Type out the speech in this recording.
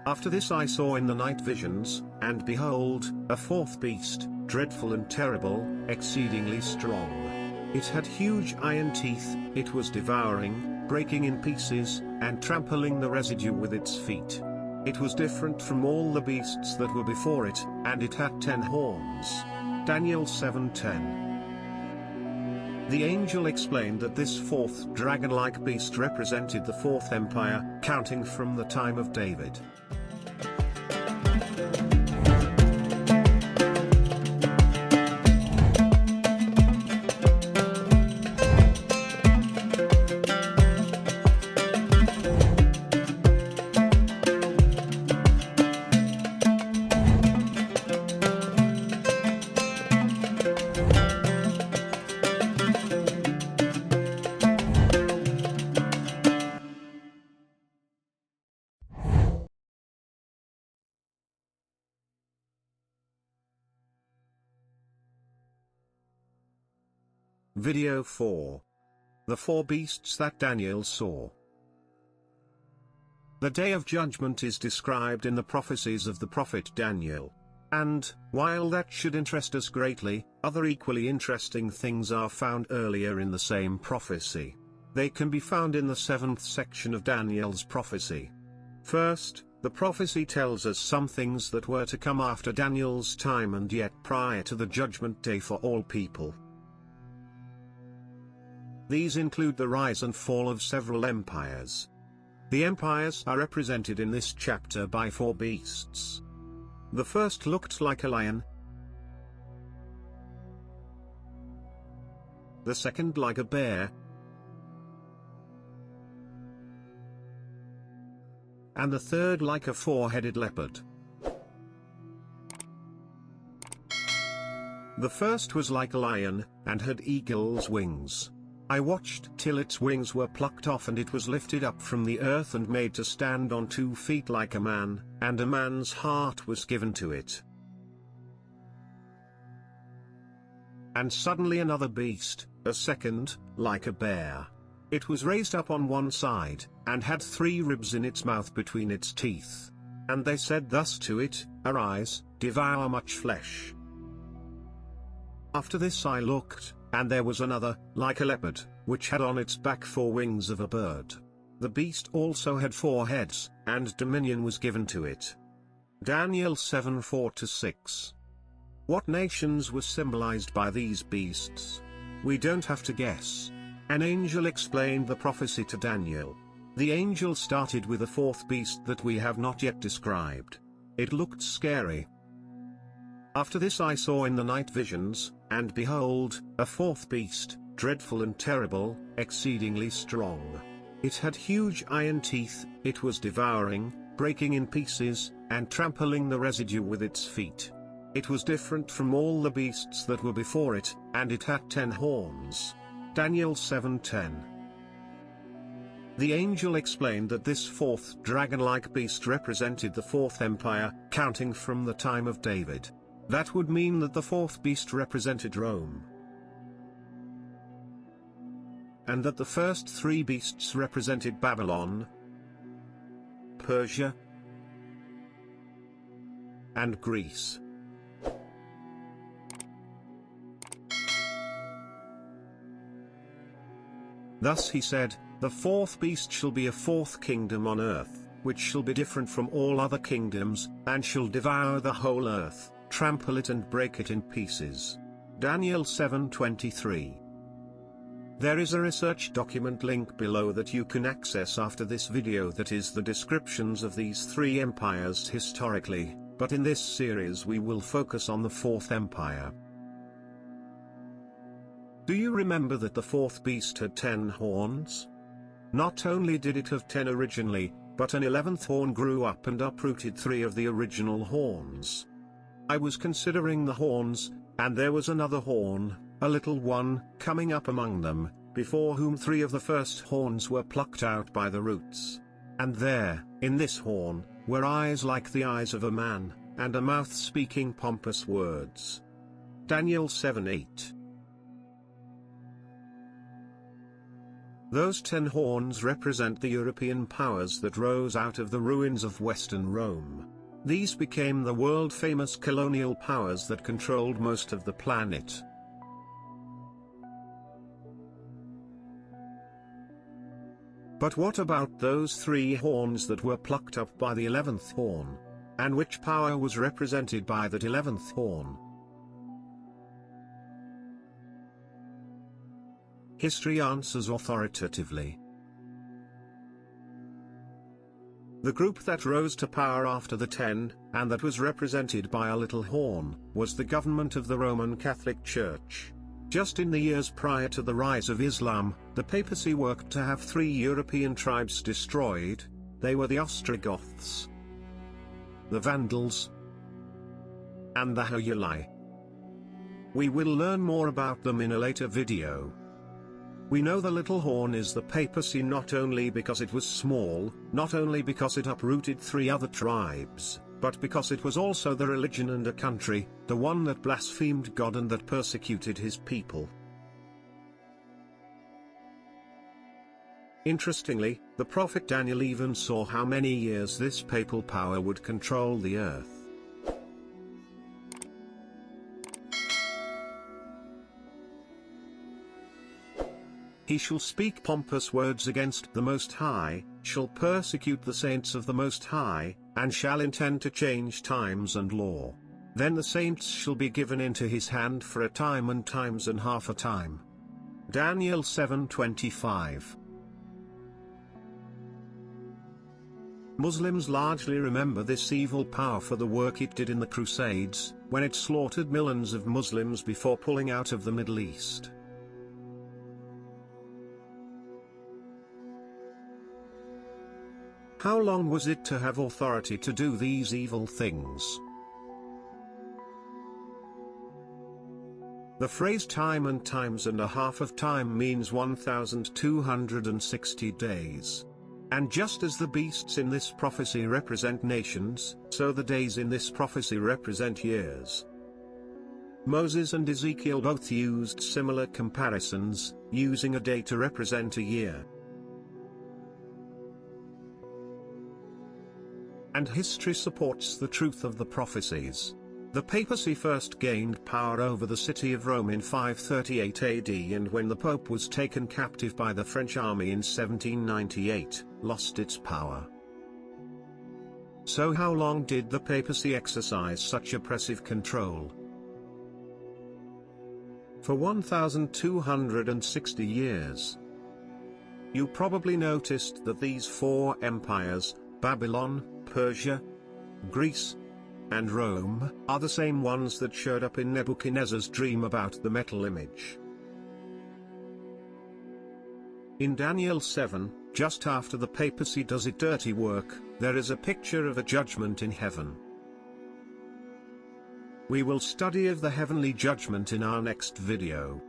After this I saw in the night visions, and behold, a fourth beast, dreadful and terrible, exceedingly strong. It had huge iron teeth, it was devouring, breaking in pieces, and trampling the residue with its feet. It was different from all the beasts that were before it, and it had 10 horns. Daniel 7:10. The angel explained that this fourth dragon-like beast represented the fourth empire, counting from the time of David. Video 4. The four beasts that Daniel saw. The day of judgment is described in the prophecies of the prophet Daniel. And, while that should interest us greatly, other equally interesting things are found earlier in the same prophecy. They can be found in the 7th section of Daniel's prophecy. First, the prophecy tells us some things that were to come after Daniel's time and yet prior to the judgment day for all people. These include the rise and fall of several empires. The empires are represented in this chapter by four beasts. The first looked like a lion, the second like a bear, and the third like a four-headed leopard. The first was like a lion, and had eagle's wings. I watched till its wings were plucked off and it was lifted up from the earth and made to stand on 2 feet like a man, and a man's heart was given to it. And suddenly another beast, a second, like a bear. It was raised up on one side, and had 3 ribs in its mouth between its teeth. And they said thus to it, Arise, devour much flesh. After this I looked, and there was another, like a leopard, which had on its back 4 wings of a bird. The beast also had 4 heads, and dominion was given to it. Daniel 7:4-6. What nations were symbolized by these beasts? We don't have to guess. An angel explained the prophecy to Daniel. The angel started with a fourth beast that we have not yet described. It looked scary. After this I saw in the night visions, and behold, a fourth beast, dreadful and terrible, exceedingly strong. It had huge iron teeth, it was devouring, breaking in pieces, and trampling the residue with its feet. It was different from all the beasts that were before it, and it had 10 horns. Daniel 7:10. The angel explained that this fourth dragon-like beast represented the fourth empire, counting from the time of David. That would mean that the fourth beast represented Rome, and that the first 3 beasts represented Babylon, Persia, and Greece. Thus he said, the fourth beast shall be a fourth kingdom on earth, which shall be different from all other kingdoms, and shall devour the whole earth, trample it and break it in pieces. Daniel 7:23. There is a research document link below that you can access after this video that is the descriptions of these 3 empires historically, but in this series we will focus on the fourth empire. Do you remember that the fourth beast had 10 horns? Not only did it have 10 originally, but an 11th horn grew up and uprooted 3 of the original horns. I was considering the horns, and there was another horn, a little one, coming up among them, before whom 3 of the first horns were plucked out by the roots. And there, in this horn, were eyes like the eyes of a man, and a mouth speaking pompous words. Daniel 7:8. Those 10 horns represent the European powers that rose out of the ruins of Western Rome. These became the world-famous colonial powers that controlled most of the planet. But what about those 3 horns that were plucked up by the 11th horn? And which power was represented by that 11th horn? History answers authoritatively. The group that rose to power after the 10, and that was represented by a little horn, was the government of the Roman Catholic Church. Just in the years prior to the rise of Islam, the papacy worked to have 3 European tribes destroyed. They were the Ostrogoths, the Vandals, and the Heruli. We will learn more about them in a later video. We know the little horn is the papacy not only because it was small, not only because it uprooted 3 other tribes, but because it was also the religion and a country, the one that blasphemed God and that persecuted his people. Interestingly, the prophet Daniel even saw how many years this papal power would control the earth. He shall speak pompous words against the Most High, shall persecute the saints of the Most High, and shall intend to change times and law. Then the saints shall be given into his hand for a time and times and half a time. Daniel 7:25. Muslims largely remember this evil power for the work it did in the Crusades, when it slaughtered millions of Muslims before pulling out of the Middle East. How long was it to have authority to do these evil things? The phrase time and times and a half of time means 1260 days. And just as the beasts in this prophecy represent nations, so the days in this prophecy represent years. Moses and Ezekiel both used similar comparisons, using a day to represent a year. And history supports the truth of the prophecies. The papacy first gained power over the city of Rome in 538 AD, and when the Pope was taken captive by the French army in 1798, lost its power. So how long did the papacy exercise such oppressive control? For 1260 years. You probably noticed that these 4 empires, Babylon, Persia, Greece, and Rome, are the same ones that showed up in Nebuchadnezzar's dream about the metal image. In Daniel 7, just after the papacy does its dirty work, there is a picture of a judgment in heaven. We will study of the heavenly judgment in our next video.